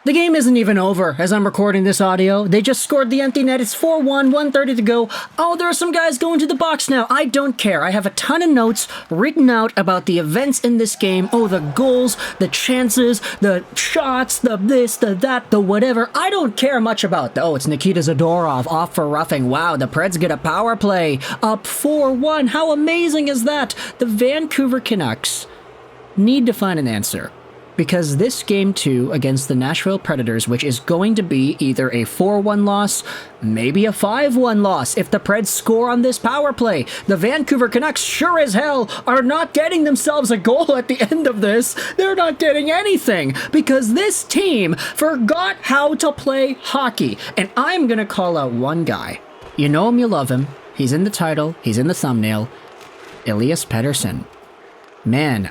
The game isn't even over as I'm recording this audio. They just scored the empty net. It's 4-1, 1:30 to go. Oh, there are some guys going to the box now. I don't care. I have a ton of notes written out about the events in this game. Oh, the goals, the chances, the shots, the this, the that, the whatever. I don't care much about that. Oh, it's Nikita Zadorov off for roughing. Wow, the Preds get a power play. Up 4-1. How amazing is that? The Vancouver Canucks need to find an answer. Because this Game 2 against the Nashville Predators, which is going to be either a 4-1 loss, maybe a 5-1 loss if the Preds score on this power play. The Vancouver Canucks sure as hell are not getting themselves a goal at the end of this. They're not getting anything because this team forgot how to play hockey. And I'm going to call out one guy. You know him, you love him. He's in the title. He's in the thumbnail. Elias Pettersson. Man,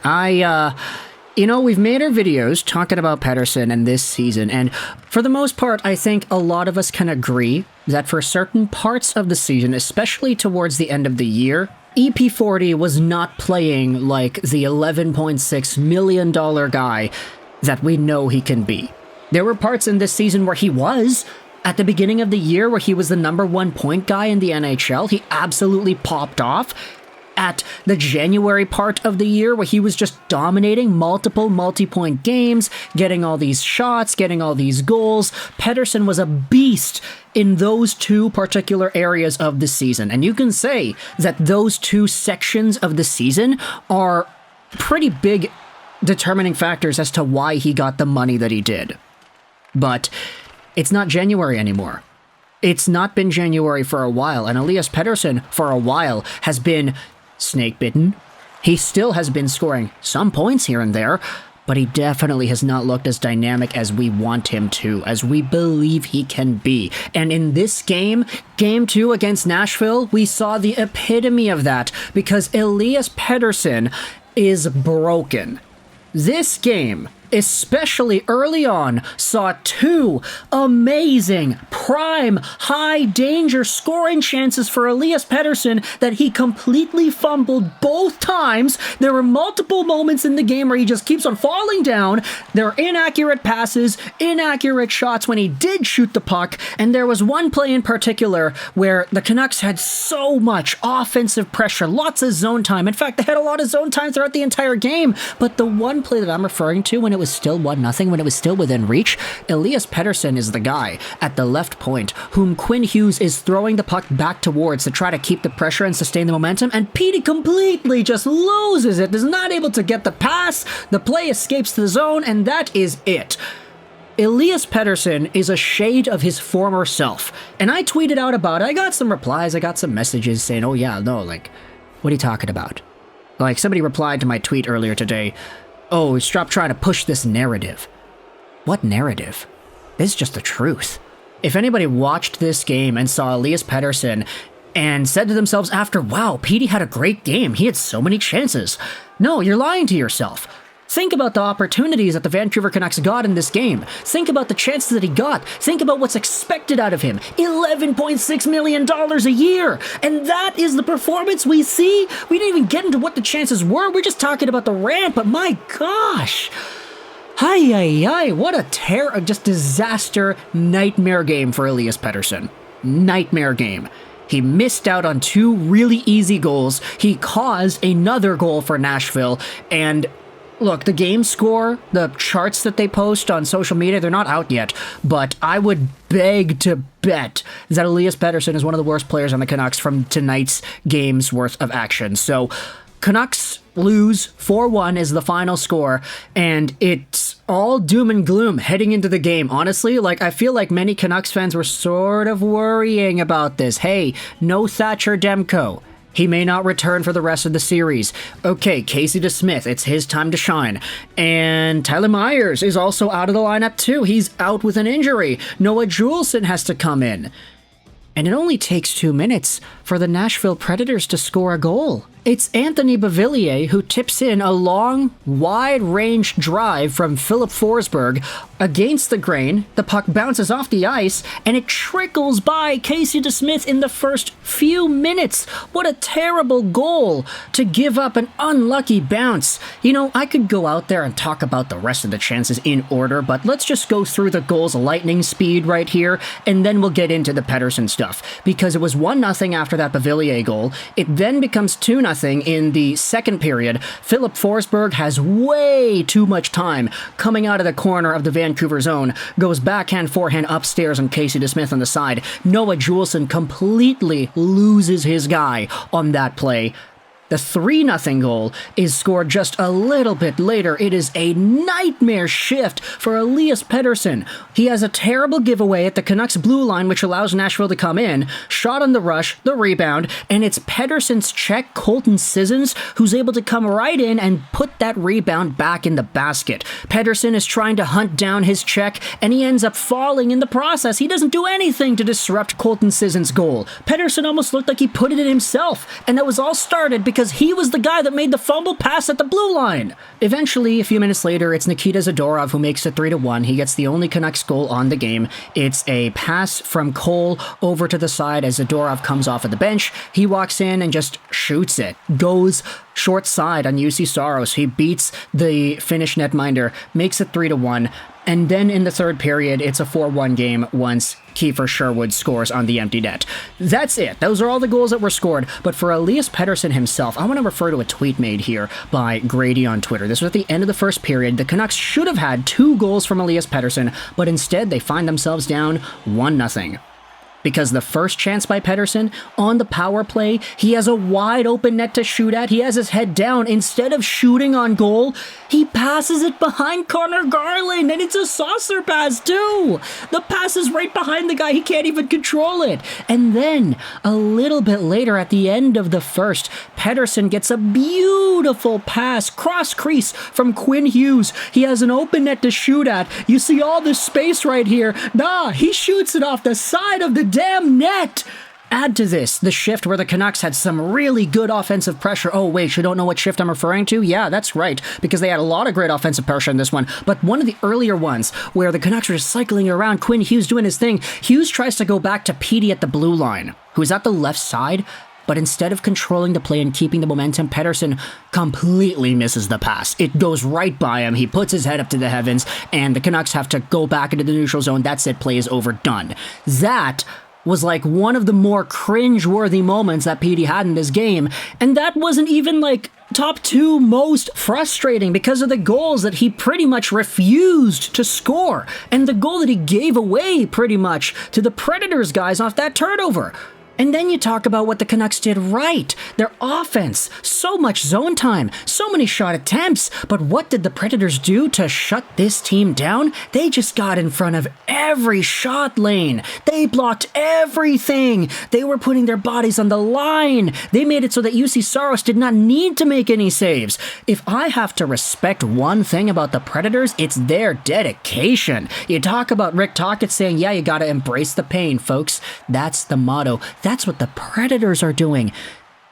You know, we've made our videos talking about Pettersson and this season, and for the most part, I think a lot of us can agree that for certain parts of the season, especially towards the end of the year, EP40 was not playing like the $11.6 million guy that we know he can be. There were parts in this season where he was. At the beginning of the year, where he was the #1 point guy in the NHL, he absolutely popped off. At the January part of the year where he was just dominating multiple multi-point games, getting all these shots, getting all these goals. Pettersson was a beast in those two particular areas of the season. And you can say that those two sections of the season are pretty big determining factors as to why he got the money that he did. But it's not January anymore. It's not been January for a while, and Elias Pettersson for a while has been snake-bitten. He still has been scoring some points here and there, but he definitely has not looked as dynamic as we want him to, as we believe he can be. And in this game, Game 2 against Nashville, we saw the epitome of that, because Elias Pettersson is broken. This game, especially early on, saw two amazing, prime, high-danger scoring chances for Elias Pettersson that he completely fumbled both times. There were multiple moments in the game where he just keeps on falling down. There are inaccurate passes, inaccurate shots when he did shoot the puck, and there was one play in particular where the Canucks had so much offensive pressure, lots of zone time. In fact, they had a lot of zone time throughout the entire game, but the one play that I'm referring to when it was still 1-0, when it was still within reach, Elias Pettersson is the guy at the left point whom Quinn Hughes is throwing the puck back towards to try to keep the pressure and sustain the momentum, and Petey completely just loses it, is not able to get the pass, the play escapes the zone, and that is it. Elias Pettersson is a shade of his former self, and I tweeted out about it. I got some replies, I got some messages saying, oh yeah, no, like, what are you talking about? Like, somebody replied to my tweet earlier today, oh, stop trying to push this narrative. What narrative? This is just the truth. If anybody watched this game and saw Elias Pettersson and said to themselves after, wow, Petey had a great game, he had so many chances. No, you're lying to yourself. Think about the opportunities that the Vancouver Canucks got in this game. Think about the chances that he got. Think about what's expected out of him. $11.6 million a year. And that is the performance we see? We didn't even get into what the chances were. We're just talking about the rant, but my gosh. Ay, what a just disaster, nightmare game for Elias Pettersson. Nightmare game. He missed out on two really easy goals. He caused another goal for Nashville, and look, the game score, the charts that they post on social media, they're not out yet, but I would beg to bet that Elias Pettersson is one of the worst players on the Canucks from tonight's game's worth of action. So, Canucks lose 4-1 is the final score, and it's all doom and gloom heading into the game. Honestly, like, I feel like many Canucks fans were sort of worrying about this. Hey, no Thatcher Demko. He may not return for the rest of the series. Okay, Casey DeSmith, it's his time to shine. And Tyler Myers is also out of the lineup too. He's out with an injury. Noah Juleson has to come in. And it only takes 2 minutes for the Nashville Predators to score a goal. It's Anthony Beauvillier who tips in a long, wide-range drive from Filip Forsberg against the grain. The puck bounces off the ice, and it trickles by Casey DeSmith in the first few minutes. What a terrible goal to give up an unlucky bounce. You know, I could go out there and talk about the rest of the chances in order, but let's just go through the goals lightning speed right here, and then we'll get into the Pettersson stuff. Because it was 1-0 after that Beauvillier goal. It then becomes 2-0 in the second period. Filip Forsberg has way too much time coming out of the corner of the Vancouver zone, goes backhand forehand upstairs on Casey DeSmith on the side. Noah Juulsen completely loses his guy on that play. The 3-0 goal is scored just a little bit later. It is a nightmare shift for Elias Pettersson. He has a terrible giveaway at the Canucks blue line, which allows Nashville to come in. Shot on the rush, the rebound, and it's Pettersson's check, Colton Sissons, who's able to come right in and put that rebound back in the basket. Pettersson is trying to hunt down his check, and he ends up falling in the process. He doesn't do anything to disrupt Colton Sissons' goal. Pettersson almost looked like he put it in himself, and that was all started because he was the guy that made the fumble pass at the blue line. Eventually, a few minutes later, it's Nikita Zadorov who makes it 3-1. He gets the only Canucks goal on the game. It's a pass from Cole over to the side as Zadorov comes off of the bench. He walks in and just shoots it. Goes short side on Juuse Saros. He beats the Finnish netminder, makes it 3-1. And then in the third period, it's a 4-1 game once Kiefer Sherwood scores on the empty net. That's it. Those are all the goals that were scored. But for Elias Pettersson himself, I want to refer to a tweet made here by Grady on Twitter. This was at the end of the first period. The Canucks should have had 2 goals from Elias Pettersson, but instead they find themselves down 1-0. Because the first chance by Pettersson on the power play, he has a wide open net to shoot at. He has his head down. Instead of shooting on goal, he passes it behind Connor Garland, and it's a saucer pass too. The pass is right behind the guy. He can't even control it. And then a little bit later at the end of the first, Pettersson gets a beautiful pass cross crease from Quinn Hughes. He has an open net to shoot at. You see all this space right here. Nah, he shoots it off the side of the damn net. Add to this the shift where the Canucks had some really good offensive pressure. Oh wait, you don't know what shift I'm referring to? Yeah, that's right, because they had a lot of great offensive pressure in this one. But one of the earlier ones where the Canucks were just cycling around, Quinn Hughes doing his thing. Hughes tries to go back to Petey at the blue line, who's at the left side. But instead of controlling the play and keeping the momentum, Pettersson completely misses the pass. It goes right by him. He puts his head up to the heavens, and the Canucks have to go back into the neutral zone. That's it. Play is over. Done. That was like one of the more cringe-worthy moments that Petey had in this game. And that wasn't even like top 2 most frustrating because of the goals that he pretty much refused to score. And the goal that he gave away pretty much to the Predators guys off that turnover. And then you talk about what the Canucks did right. Their offense, so much zone time, so many shot attempts. But what did the Predators do to shut this team down? They just got in front of every shot lane. They blocked everything. They were putting their bodies on the line. They made it so that Juuse Saros did not need to make any saves. If I have to respect one thing about the Predators, it's their dedication. You talk about Rick Tocchet saying, yeah, you gotta embrace the pain, folks. That's the motto. That's what the Predators are doing.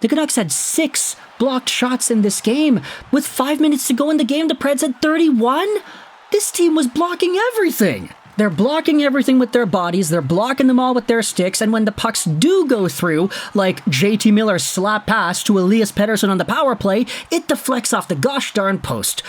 The Canucks had 6 blocked shots in this game. With 5 minutes to go in the game, the Preds had 31? This team was blocking everything. They're blocking everything with their bodies, they're blocking them all with their sticks, and when the pucks do go through, like JT Miller's slap pass to Elias Pettersson on the power play, it deflects off the gosh darn post.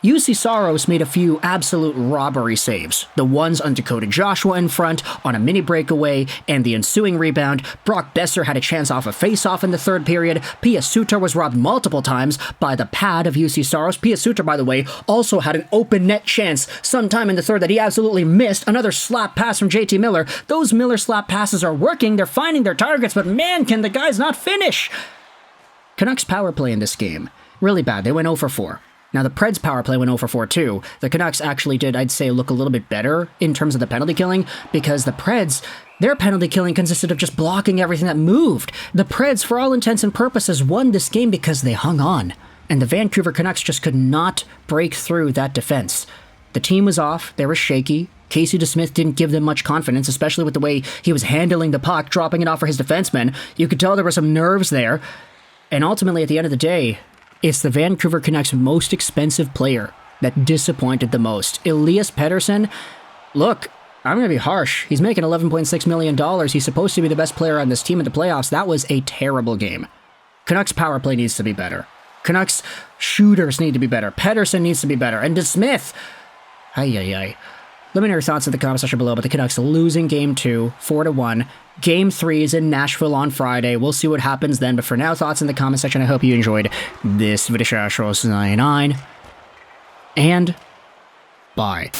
Juuse Saros made a few absolute robbery saves. The ones on Dakota Joshua in front, on a mini breakaway, and the ensuing rebound. Brock Besser had a chance off a face-off in the third period. Pia Suter was robbed multiple times by the pad of Juuse Saros. Pia Suter, by the way, also had an open net chance sometime in the third that he absolutely missed. Another slap pass from JT Miller. Those Miller slap passes are working. They're finding their targets, but man, can the guys not finish! Canucks power play in this game. Really bad. They went 0 for 4. Now, the Preds' power play went 0 for 4 too. The Canucks actually did, I'd say, look a little bit better in terms of the penalty killing, because the Preds, their penalty killing consisted of just blocking everything that moved. The Preds, for all intents and purposes, won this game because they hung on, and the Vancouver Canucks just could not break through that defense. The team was off, they were shaky, Casey DeSmith didn't give them much confidence, especially with the way he was handling the puck, dropping it off for his defensemen. You could tell there were some nerves there. And ultimately, at the end of the day, it's the Vancouver Canucks' most expensive player that disappointed the most. Elias Pettersson, look, I'm going to be harsh. He's making $11.6 million. He's supposed to be the best player on this team in the playoffs. That was a terrible game. Canucks power play needs to be better. Canucks shooters need to be better. Pettersson needs to be better. And DeSmith, ay. Let me know your thoughts in the comment section below, but the Canucks losing Game 2, 4-1. Game 3 is in Nashville on Friday. We'll see what happens then, but for now, thoughts in the comment section. I hope you enjoyed this video. 99. And bye.